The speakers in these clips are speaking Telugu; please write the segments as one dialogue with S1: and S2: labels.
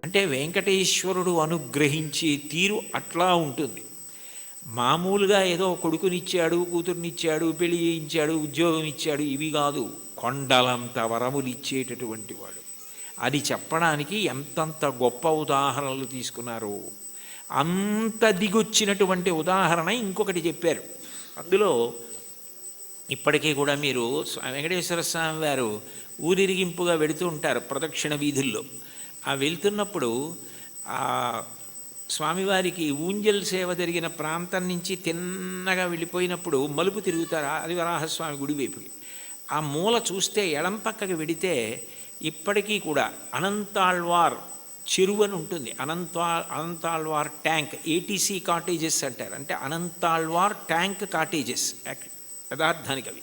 S1: అంటే వెంకటేశ్వరుడు అనుగ్రహించే తీరు అట్లా ఉంటుంది. మామూలుగా ఏదో కొడుకునిచ్చాడు, కూతుర్నిచ్చాడు, పెళ్లి చేయించాడు, ఉద్యోగం ఇచ్చాడు, ఇవి కాదు. కొండలంత వరములు ఇచ్చేటటువంటి వాడు. అది చెప్పడానికి ఎంతంత గొప్ప ఉదాహరణలు తీసుకున్నారు. అంత దిగొచ్చినటువంటి ఉదాహరణ ఇంకొకటి చెప్పారు. అందులో ఇప్పటికీ కూడా మీరు వెంకటేశ్వర స్వామి వారు ఊరిరిగింపుగా వెళుతూ ఉంటారు ప్రదక్షిణ వీధుల్లో. ఆ వెళ్తున్నప్పుడు ఆ స్వామివారికి ఊంజల్ సేవ జరిగిన ప్రాంతం నుంచి తిన్నగా వెళ్ళిపోయినప్పుడు మలుపు తిరుగుతారు అది వరాహస్వామి గుడి వైపుకి. ఆ మూల చూస్తే ఎడం పక్కకి వెడితే ఇప్పటికీ కూడా అనంతాళ్వార్ చెరువు అని ఉంటుంది. అనంతాళ్వార్ ట్యాంక్, ఏటీసీ కాటేజెస్ అంటారు. అంటే అనంతాళ్వార్ ట్యాంక్ కాటేజెస్ యథార్థానికి అవి.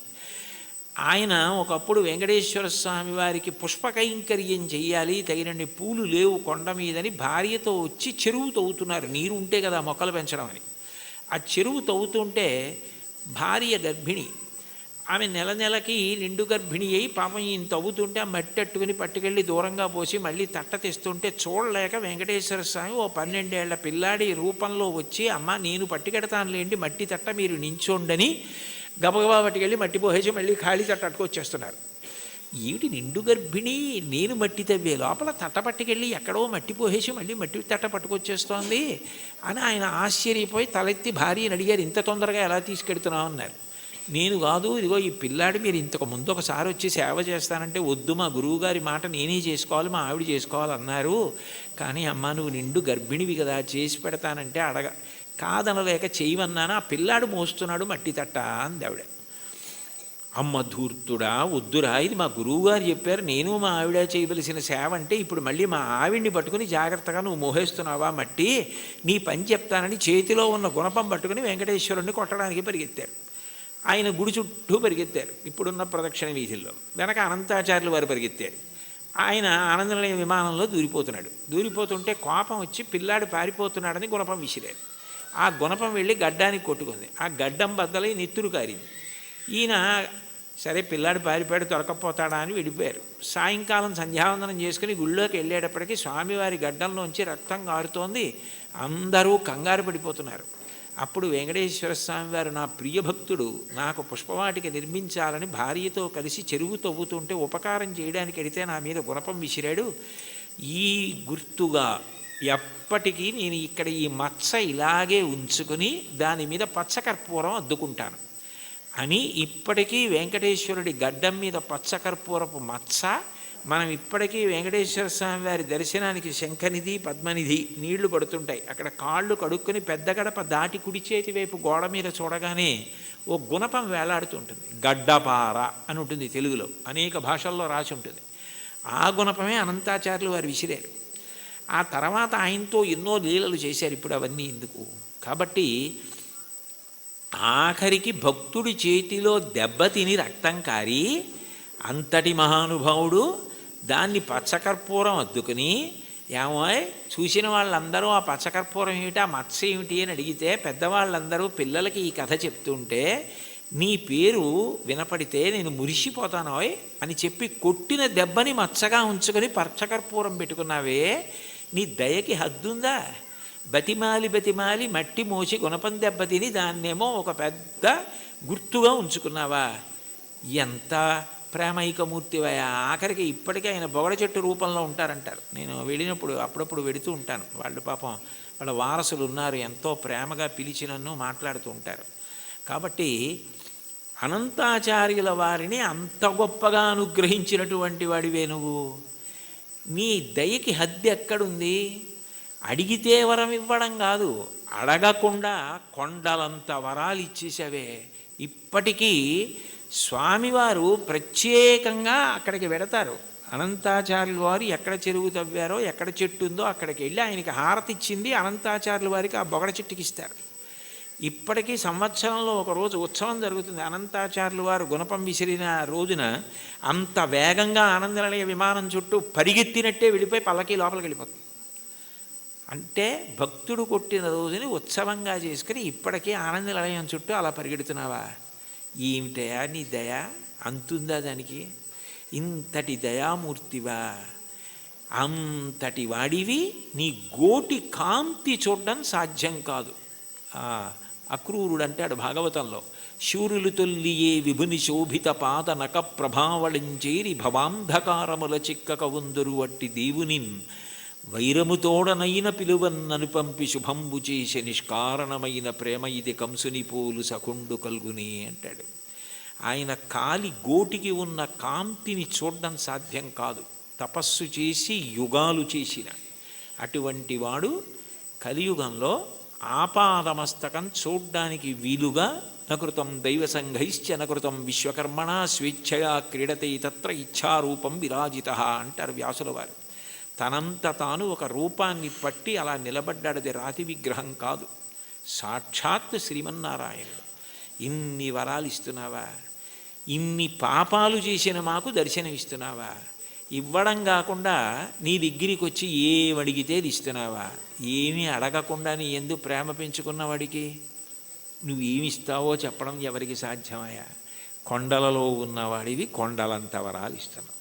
S1: ఆయన ఒకప్పుడు వెంకటేశ్వర స్వామి వారికి పుష్పకైంకర్యం చెయ్యాలి, తగినన్ని పూలు లేవు కొండ మీదని భార్యతో వచ్చి చెరువు తవ్వుతున్నారు. నీరు ఉంటే కదా మొక్కలు పెంచడం అని. ఆ చెరువు తవ్వుతుంటే భార్య గర్భిణి. ఆమె నెల నెలకి నిండు గర్భిణి అయి పాపం ఈయన తవ్వుతుంటే ఆ మట్టి అట్టుకుని పట్టుకెళ్ళి దూరంగా పోసి మళ్ళీ తట్ట తెస్తుంటే చూడలేక వెంకటేశ్వర స్వామి ఓ 12 ఏళ్ల పిల్లాడి రూపంలో వచ్చి, అమ్మ నేను పట్టుకెడతానులేండి మట్టి తట్ట, మీరు నించోండని గబగబా పట్టుకెళ్ళి మట్టి పోసేసి మళ్ళీ ఖాళీ తట్ట అట్టుకొచ్చేస్తున్నారు. ఏమిటి నిండు గర్భిణి, నేను మట్టి తవ్వే లోపల తట్ట పట్టుకెళ్ళి ఎక్కడో మట్టి పోసేసి మళ్ళీ మట్టి తట్ట పట్టుకొచ్చేస్తోంది అని ఆయన ఆశ్చర్యపోయి తలెత్తి భార్యని అడిగారు, ఇంత తొందరగా ఎలా తీసుకెడుతున్నావు అన్నారు. నేను కాదు, ఇదిగో ఈ పిల్లాడు మీరు ఇంతకు ముందు ఒకసారి వచ్చి సేవ చేస్తానంటే వద్దు, మా గురువుగారి మాట నేనే చేసుకోవాలి, మా ఆవిడ చేసుకోవాలన్నారు. కానీ అమ్మ నువ్వు నిండు గర్భిణివి కదా, చేసి పెడతానంటే కాదనలేక చేయమన్నాను, ఆ పిల్లాడు మోస్తున్నాడు మట్టి తట్ట అంది ఆవిడ. అమ్మ ధూర్తుడా, వద్దురా, ఇది మా గురువుగారు చెప్పారు, నేను మా ఆవిడ చేయవలసిన సేవ అంటే ఇప్పుడు మళ్ళీ మా ఆవిడ్ని పట్టుకుని జాగ్రత్తగా నువ్వు మోహేస్తున్నావా మట్టి, నీ పని చెప్తానని చేతిలో ఉన్న గుణపం పట్టుకుని వెంకటేశ్వరుణ్ణి కొట్టడానికి పరిగెత్తారు. ఆయన గుడి చుట్టూ పరిగెత్తారు ఇప్పుడున్న ప్రదక్షిణ వీధుల్లో. వెనక అనంతాచార్యులు వారు పరిగెత్తారు. ఆయన ఆనందనిలయ విమానంలో దూరిపోతుంటే కోపం వచ్చి పిల్లాడు పారిపోతున్నాడని గుణపం విసిరారు. ఆ గుణపం వెళ్ళి గడ్డానికి కొట్టుకుంది. ఆ గడ్డం బద్దలై నెత్తురు కారింది. ఈయన సరే పిల్లాడు పారిపోయాడు దొరకపోతాడా అని వెళ్ళిపోయారు. సాయంకాలం సంధ్యావందనం చేసుకుని గుళ్ళోకి వెళ్ళేటప్పటికీ స్వామివారి గడ్డంలోంచి రక్తం కారుతోంది. అందరూ కంగారు పడిపోతున్నారు. అప్పుడు వెంకటేశ్వర స్వామి వారు, నా ప్రియభక్తుడు నాకు పుష్పవాటిక నిర్మించాలని భార్యతో కలిసి చెరువు తవ్వుతుంటే ఉపకారం చేయడానికి వెడితే నా మీద గుణపం విసిరాడు. ఈ గుర్తుగా ఎప్పటికీ నేను ఇక్కడ ఈ మచ్చ ఇలాగే ఉంచుకుని దాని మీద పచ్చకర్పూరం అద్దుకుంటాను అని ఇప్పటికీ వెంకటేశ్వరుడి గడ్డం మీద పచ్చకర్పూరపు మచ్చ. మనం ఇప్పటికీ వెంకటేశ్వర స్వామి వారి దర్శనానికి శంఖనిధి పద్మనిధి నీళ్లు పడుతుంటాయి. అక్కడ కాళ్ళు కడుక్కొని పెద్ద గడప దాటి కుడి చేతి వైపు గోడ మీద చూడగానే ఓ గుణపం వేలాడుతుంటుంది. గడ్డపార అని ఉంటుంది తెలుగులో, అనేక భాషల్లో రాసి ఉంటుంది. ఆ గుణపమే అనంతాచార్యులు వారు విసిరారు. ఆ తర్వాత ఆయనతో ఎన్నో లీలలు చేశారు. ఇప్పుడు అవన్నీ ఎందుకు కాబట్టి ఆఖరికి భక్తుడి చేతిలో దెబ్బతిని రక్తం కారి అంతటి మహానుభావుడు దాన్ని పచ్చకర్పూరం అద్దుకుని, ఏమో చూసిన వాళ్ళందరూ ఆ పచ్చకర్పూరం ఏమిటి, ఆ మత్స్య ఏమిటి అని అడిగితే పెద్దవాళ్ళందరూ పిల్లలకి ఈ కథ చెప్తుంటే నీ పేరు వినపడితే నేను మురిసిపోతానోయ్ అని చెప్పి కొట్టిన దెబ్బని మచ్చగా ఉంచుకొని పచ్చకర్పూరం పెట్టుకున్నావే, నీ దయకి హద్దుందా? బతిమాలి మట్టి మోసి గుణపం దెబ్బతిని దాన్నేమో ఒక పెద్ద గుర్తుగా ఉంచుకున్నావా? ఎంత ప్రేమైకమూర్తివయ. ఆఖరికి ఇప్పటికీ ఆయన బొగడ చెట్టు రూపంలో ఉంటారంటారు. నేను వెళ్ళినప్పుడు అప్పుడప్పుడు వెడుతూ ఉంటాను. వాళ్ళు పాపం వాళ్ళ వారసులు ఉన్నారు, ఎంతో ప్రేమగా పిలిచి నన్ను మాట్లాడుతూ ఉంటారు. కాబట్టి అనంతాచార్యుల వారిని అంత గొప్పగా అనుగ్రహించినటువంటి వాడివే నువ్వు. నీ దయకి హద్దు ఎక్కడుంది? అడిగితే వరం ఇవ్వడం కాదు, అడగకుండా కొండలంత వరాలు ఇచ్చేసావే. ఇప్పటికీ స్వామివారు ప్రత్యేకంగా అక్కడికి వెడతారు. అనంతాచార్యుల వారు ఎక్కడ చెరువు తవ్వారో, ఎక్కడ చెట్టు ఉందో అక్కడికి వెళ్ళి ఆయనకి హారతి ఇచ్చింది అనంతాచార్యుల వారికి ఆ బొగడ చెట్టుకి ఇస్తారు. ఇప్పటికీ సంవత్సరంలో ఒకరోజు ఉత్సవం జరుగుతుంది. అనంతాచార్యుల వారు గుణపం విసిరిన రోజున అంత వేగంగా ఆనందనిలయ విమానం చుట్టూ పరిగెత్తినట్టే వెళ్ళిపోయి పల్లకి లోపలికి వెళ్ళిపోతుంది. అంటే భక్తుడు కొట్టిన రోజుని ఉత్సవంగా చేసుకుని ఇప్పటికీ ఆనందనిలయం చుట్టూ అలా పరిగెడుతున్నావా? ఏమిటయా నీ దయ, అంతుందా దానికి? ఇంతటి దయామూర్తివా? అంతటి వాడివి నీ గోటి కాంతి చూడడం సాధ్యం కాదు. అక్రూరుడు అంటాడు భాగవతంలో, శూరులు తొల్లియే విభుని శోభిత పాద నక ప్రభావళించేరి భవాంధకారముల చిక్కక ఉందరు అట్టి దేవునిన్ వైరముతోడనైన పిలువన్నను పంపి శుభంబు చేసే నిష్కారణమైన ప్రేమ ఇది కంసుని పోలు సకుండు కల్గుని అంటాడు. ఆయన కాలి గోటికి ఉన్న కాంతిని చూడడం సాధ్యం కాదు. తపస్సు చేసి యుగాలు చేసిన అటువంటి వాడు కలియుగంలో ఆపాదమస్తకం చూడ్డానికి వీలుగా నకృతం దైవసంఘైశ్చ నకృతం విశ్వకర్మణ స్వేచ్ఛయా క్రీడతే తత్ర ఇచ్ఛారూపం విరాజిత అంటారు వ్యాసుల వారు. తనంత తాను ఒక రూపాన్ని పట్టి అలా నిలబడ్డాడది రాతి విగ్రహం కాదు, సాక్షాత్ శ్రీమన్నారాయణుడు. ఇన్ని వరాలు ఇస్తున్నావా, ఇన్ని పాపాలు చేసిన మాకు దర్శనమిస్తున్నావా, ఇవ్వడం కాకుండా నీ దగ్గరికి వచ్చి ఏమడిగితే అది ఇస్తున్నావా, ఏమీ అడగకుండా నీ ఎందుకు ప్రేమ పెంచుకున్నవాడికి నువ్వేమిస్తావో చెప్పడం ఎవరికి సాధ్యమయ్యా? కొండలలో ఉన్నవాడివి కొండలంత వరాలు ఇస్తున్నావు.